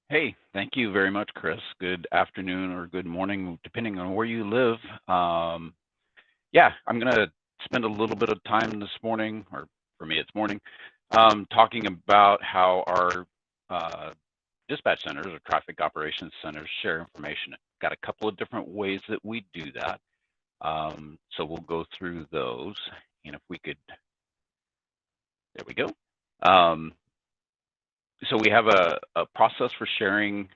Hey, thank you very much, Chris. Good afternoon or good morning, depending on where you live. Yeah, I'm going to spend a little bit of time this morning, or for me, it's morning, talking about how our dispatch centers or traffic operations centers share information. Got a couple of different ways that we do that. So we'll go through those. And if we could, there we go. So we have a process for sharing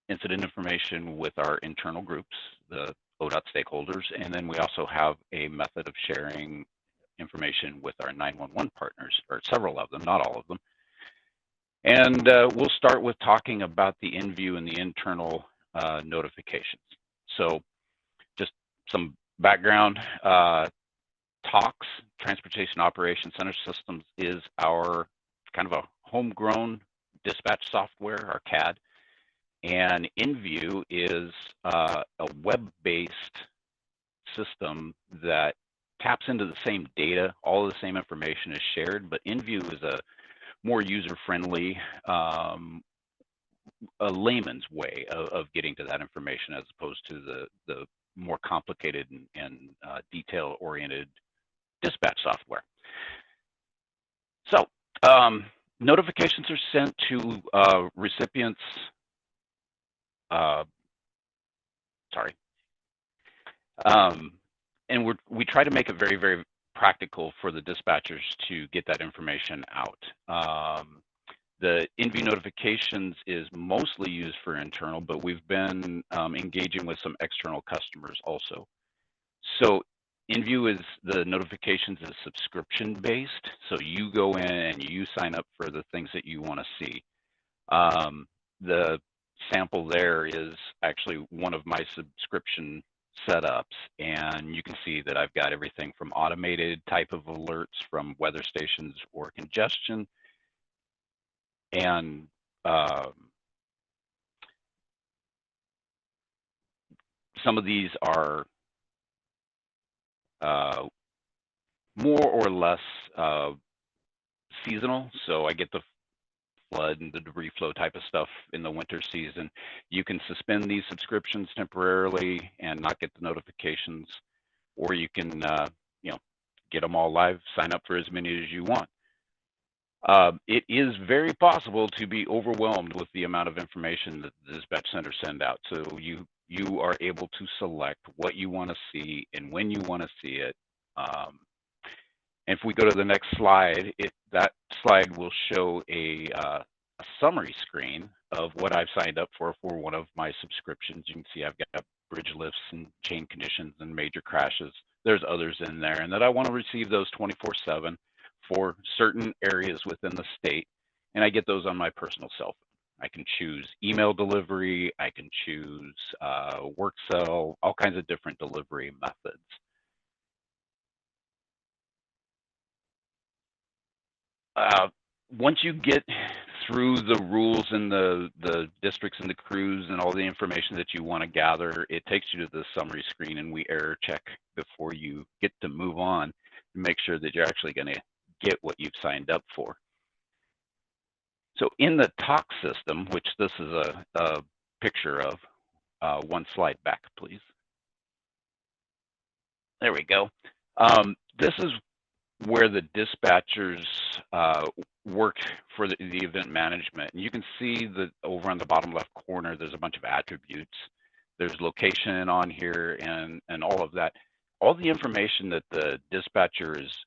incident information with our internal groups, the ODOT stakeholders, and then we also have a method of sharing information with our 911 partners, or several of them, not all of them. And we'll start with talking about the in-view and the internal notifications. So just some background, TOX, Transportation Operations Center Systems, is our kind of a homegrown dispatch software, our CAD. And InView is a web-based system that taps into the same data. All of the same information is shared, but InView is a more user-friendly, a layman's way of getting to that information, as opposed to the more complicated and detail-oriented dispatch software. So notifications are sent to recipients. And we try to make it very, very practical for the dispatchers to get that information out. The InView notifications is mostly used for internal, but we've been engaging with some external customers also. So InView is, the notifications is subscription based. So you go in and you sign up for the things that you want to see. The sample there is actually one of my subscription setups, and you can see that I've got everything from automated type of alerts from weather stations or congestion, and some of these are more or less seasonal. So I get the flood and the debris flow type of stuff in the winter season. You can suspend these subscriptions temporarily and not get the notifications, or you can get them all live, sign up for as many as you want. It is very possible to be overwhelmed with the amount of information that the dispatch center send out. So you are able to select what you want to see and when you want to see it. If we go to the next slide, that slide will show a summary screen of what I've signed up for one of my subscriptions. You can see I've got bridge lifts and chain conditions and major crashes. There's others in there, and that I want to receive those 24/7 for certain areas within the state, and I get those on my personal cell phone. I can choose email delivery, I can choose work cell, all kinds of different delivery methods. Once you get through the rules and the districts and the crews and all the information that you want to gather, it takes you to the summary screen, and we error check before you get to move on to make sure that you're actually going to get what you've signed up for. So in the TOX system, which this is a picture of, one slide back, please. There we go. This is where the dispatchers work for the event management. And you can see that over on the bottom left corner, there's a bunch of attributes. There's location on here and all of that. All the information that the dispatcher is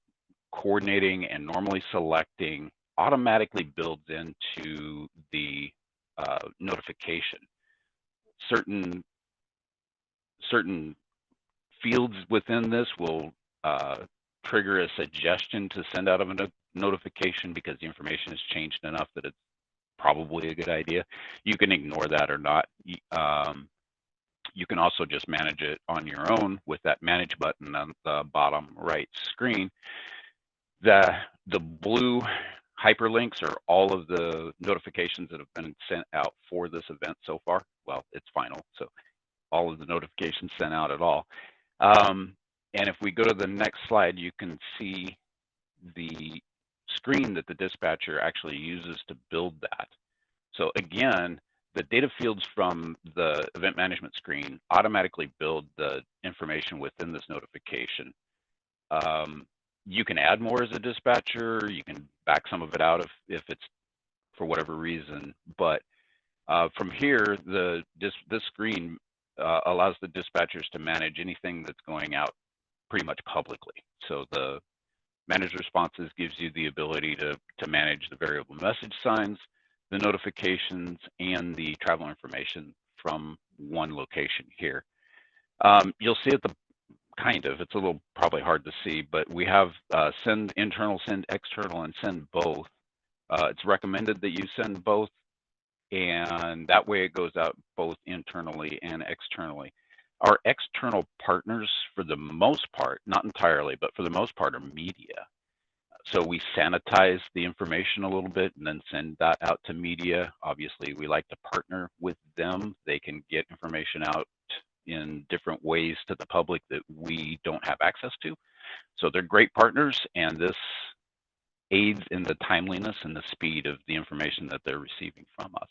coordinating and normally selecting automatically builds into the notification. Certain fields within this will trigger a suggestion to send out a notification because the information has changed enough that it's probably a good idea. You can ignore that or not. You can also just manage it on your own with that manage button on the bottom right screen. The blue hyperlinks are all of the notifications that have been sent out for this event so far. Well, it's final, so all of the notifications sent out at all. And if we go to the next slide, you can see the screen that the dispatcher actually uses to build that. So again, the data fields from the event management screen automatically build the information within this notification. You can add more as a dispatcher. You can back some of it out if it's for whatever reason. But from here, this screen allows the dispatchers to manage anything that's going out pretty much publicly. So the manage responses gives you the ability to manage the variable message signs, the notifications, and the travel information from one location here. You'll see at the it's a little probably hard to see, but we have send internal, send external, and send both. It's recommended that you send both, and that way it goes out both internally and externally. Our external partners, for the most part, not entirely, but for the most part, are media. So we sanitize the information a little bit and then send that out to media. Obviously, we like to partner with them. They can get information out in different ways to the public that we don't have access to. So they're great partners, and this aids in the timeliness and the speed of the information that they're receiving from us.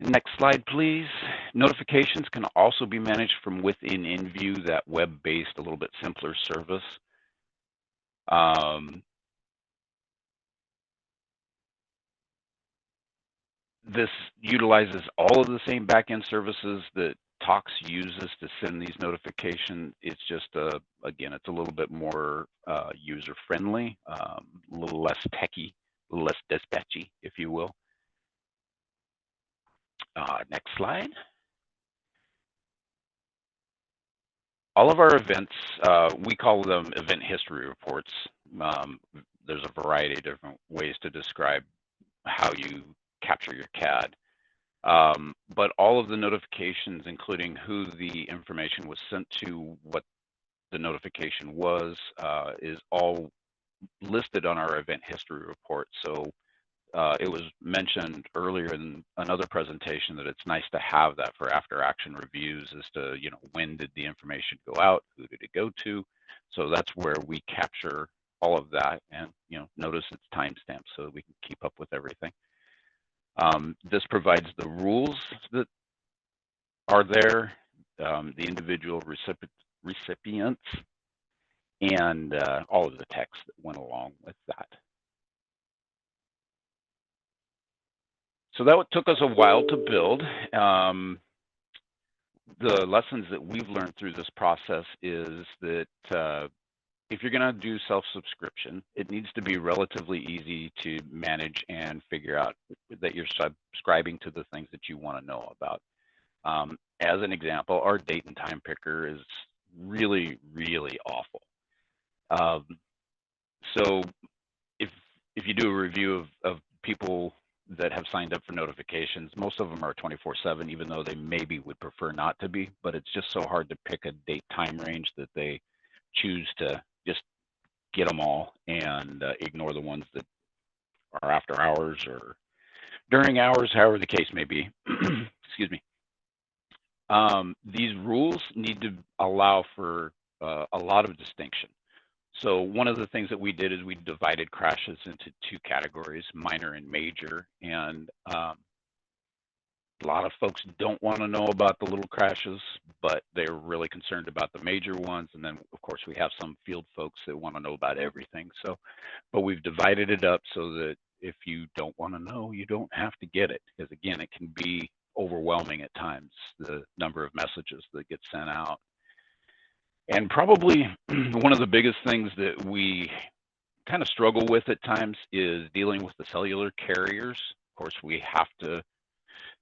Next slide, please. Notifications can also be managed from within InView, that web-based, a little bit simpler service. This utilizes all of the same backend services that Tox uses to send these notifications. It's just, again, it's a little bit more user-friendly, a little less techy, a little less dispatchy, if you will. Next slide. All of our events, we call them event history reports. There's a variety of different ways to describe how you capture your CAD. But all of the notifications, including who the information was sent to, what the notification was, is all listed on our event history report. So it was mentioned earlier in another presentation that it's nice to have that for after action reviews as to, when did the information go out, who did it go to. So that's where we capture all of that, and notice it's timestamped so that we can keep up with everything. This provides the rules that are there, the individual recipients, and all of the text that went along with that. So that took us a while to build. The lessons that we've learned through this process is that if you're going to do self-subscription, it needs to be relatively easy to manage and figure out that you're subscribing to the things that you want to know about. As an example, our date and time picker is really, really awful. So if you do a review of people that have signed up for notifications, most of them are 24/7, even though they maybe would prefer not to be, but it's just so hard to pick a date time range that they choose to just get them all and ignore the ones that are after hours or during hours, however the case may be. Excuse me. These rules need to allow for a lot of distinction. So one of the things that we did is we divided crashes into two categories, minor and major. And a lot of folks don't want to know about the little crashes, but they're really concerned about the major ones. And then, of course, we have some field folks that want to know about everything. So, but we've divided it up so that if you don't want to know, you don't have to get it. Because, again, it can be overwhelming at times, the number of messages that get sent out. And probably one of the biggest things that we kind of struggle with at times is dealing with the cellular carriers. Of course, we have to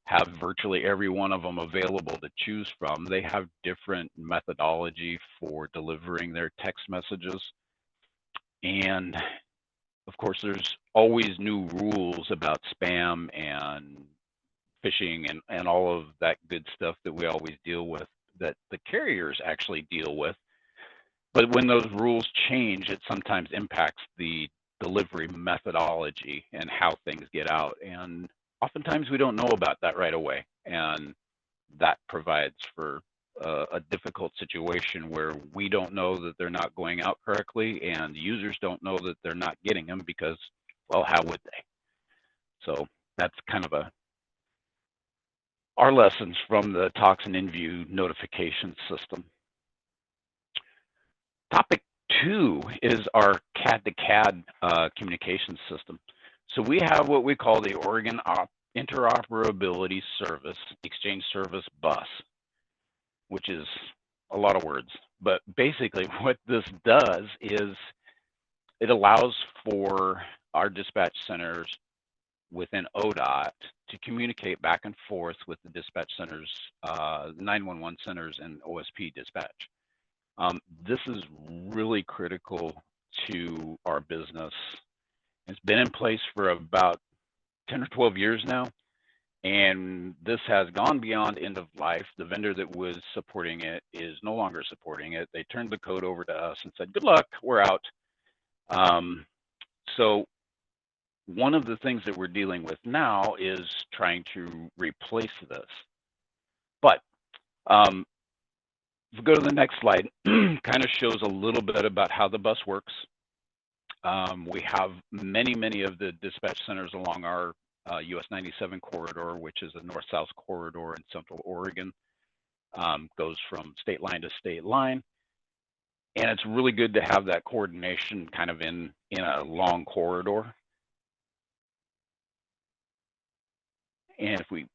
have virtually every one of them available to choose from. They have different methodology for delivering their text messages. And of course, there's always new rules about spam and phishing and all of that good stuff that we always deal with, that the carriers actually deal with. But when those rules change, it sometimes impacts the delivery methodology and how things get out. And oftentimes we don't know about that right away. And that provides for a difficult situation where we don't know that they're not going out correctly, and the users don't know that they're not getting them because, well, how would they? So that's kind of our lessons from the toxin in-view notification system. Topic 2 is our CAD-to-CAD communication system. So we have what we call the Oregon Interoperability Service Exchange Service Bus, which is a lot of words. But basically what this does is it allows for our dispatch centers within ODOT to communicate back and forth with the dispatch centers, 911 centers, and OSP dispatch. This is really critical to our business. It's been in place for about 10 or 12 years now, and this has gone beyond end of life. The vendor that was supporting it is no longer supporting it. They turned the code over to us and said, good luck, we're out. So one of the things that we're dealing with now is trying to replace this. But if we go to the next slide, kind of shows a little bit about how the bus works. We have many of the dispatch centers along our US 97 corridor, which is a north-south corridor in Central Oregon. Goes from state line to state line. And it's really good to have that coordination kind of in a long corridor. And if we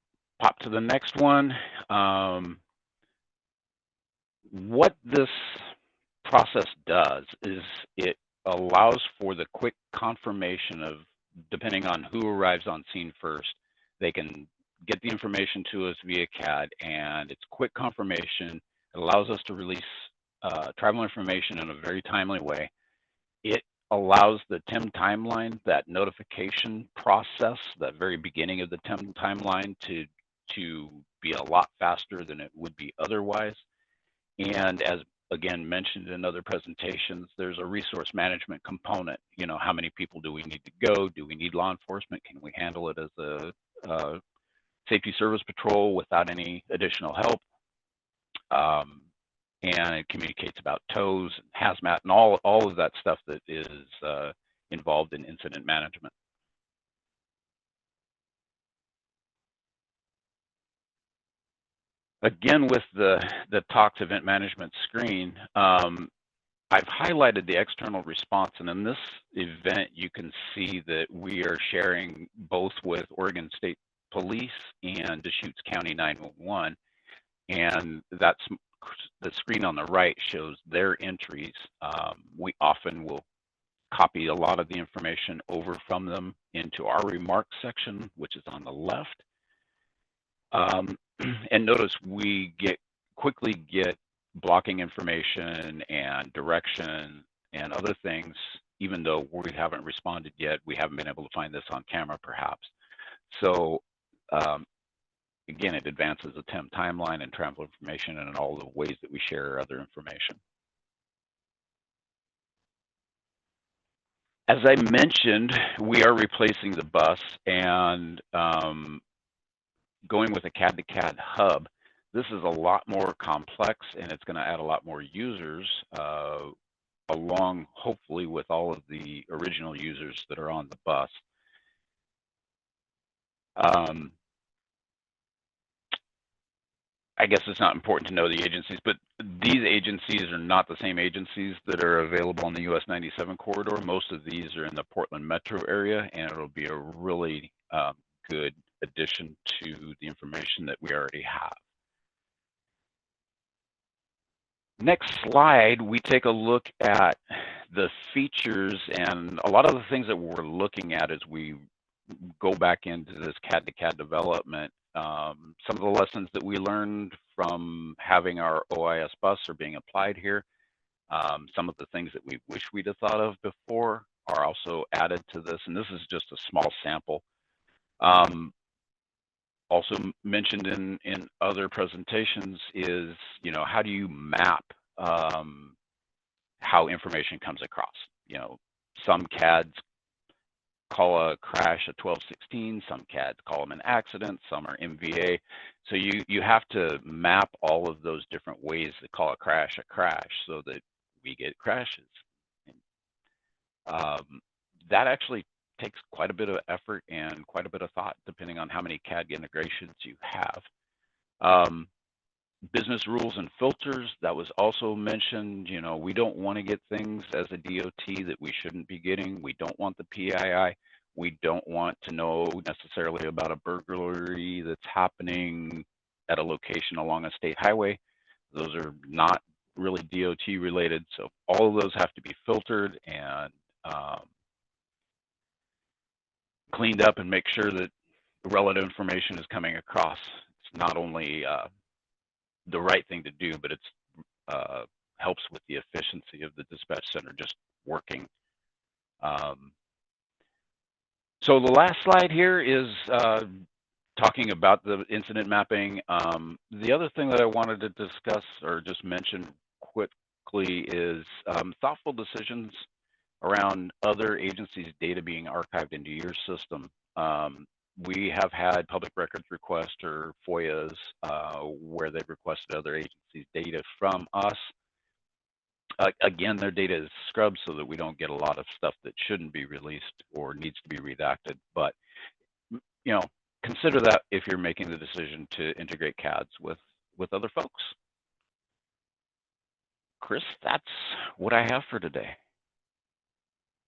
pop to the next one, what this process does is it allows for the quick confirmation of, depending on who arrives on scene first, they can get the information to us via CAD, and it's quick confirmation. It allows us to release travel information in a very timely way. It allows the TIM timeline, that notification process, that very beginning of the TIM timeline, to be a lot faster than it would be otherwise. And as again mentioned in other presentations, there's a resource management component. You know, how many people do we need to go? Do we need law enforcement? Can we handle it as a safety service patrol without any additional help? And it communicates about tows, hazmat, and all of that stuff that is involved in incident management. Again, with the TOX event management screen, I've highlighted the external response, and in this event, you can see that we are sharing both with Oregon State Police and Deschutes County 911, and that's the screen on the right shows their entries. We often will copy a lot of the information over from them into our remarks section, which is on the left. And notice we quickly get blocking information and direction and other things, even though we haven't responded yet. We haven't been able to find this on camera, perhaps. So again, it advances the TIM timeline and travel information and all the ways that we share other information. As I mentioned, we are replacing the bus and going with a CAD-to-CAD hub. This is a lot more complex, and it's going to add a lot more users along, hopefully, with all of the original users that are on the bus. I guess it's not important to know the agencies, but these agencies are not the same agencies that are available on the US 97 corridor. Most of these are in the Portland metro area, and it'll be a really good addition to the information that we already have. Next slide, we take a look at the features, and a lot of the things that we're looking at as we go back into this CAD-to-CAD development. Some of the lessons that we learned from having our OIS bus are being applied here. Some of the things that we wish we'd have thought of before are also added to this, and this is just a small sample. Also mentioned in other presentations is, you know, how do you map how information comes across? You know, some CADs call a crash a 1216, some CADs call them an accident, some are MVA. So you have to map all of those different ways to call a crash so that we get crashes. That actually takes quite a bit of effort and quite a bit of thought, depending on how many CAD integrations you have. Business rules and filters, that was also mentioned. You know, we don't want to get things as a DOT that we shouldn't be getting. We don't want the PII. We don't want to know necessarily about a burglary that's happening at a location along a state highway. Those are not really DOT related. So all of those have to be filtered and cleaned up and make sure that the relevant information is coming across. It's not only the right thing to do, but it's helps with the efficiency of the dispatch center just working. So the last slide here is talking about the incident mapping. The other thing that I wanted to discuss or just mention quickly is thoughtful decisions around other agencies' data being archived into your system. We have had public records requests or FOIAs where they've requested other agencies' data from us. Again, their data is scrubbed so that we don't get a lot of stuff that shouldn't be released or needs to be redacted. But, you know, consider that if you're making the decision to integrate CADs with other folks. Chris, that's what I have for today.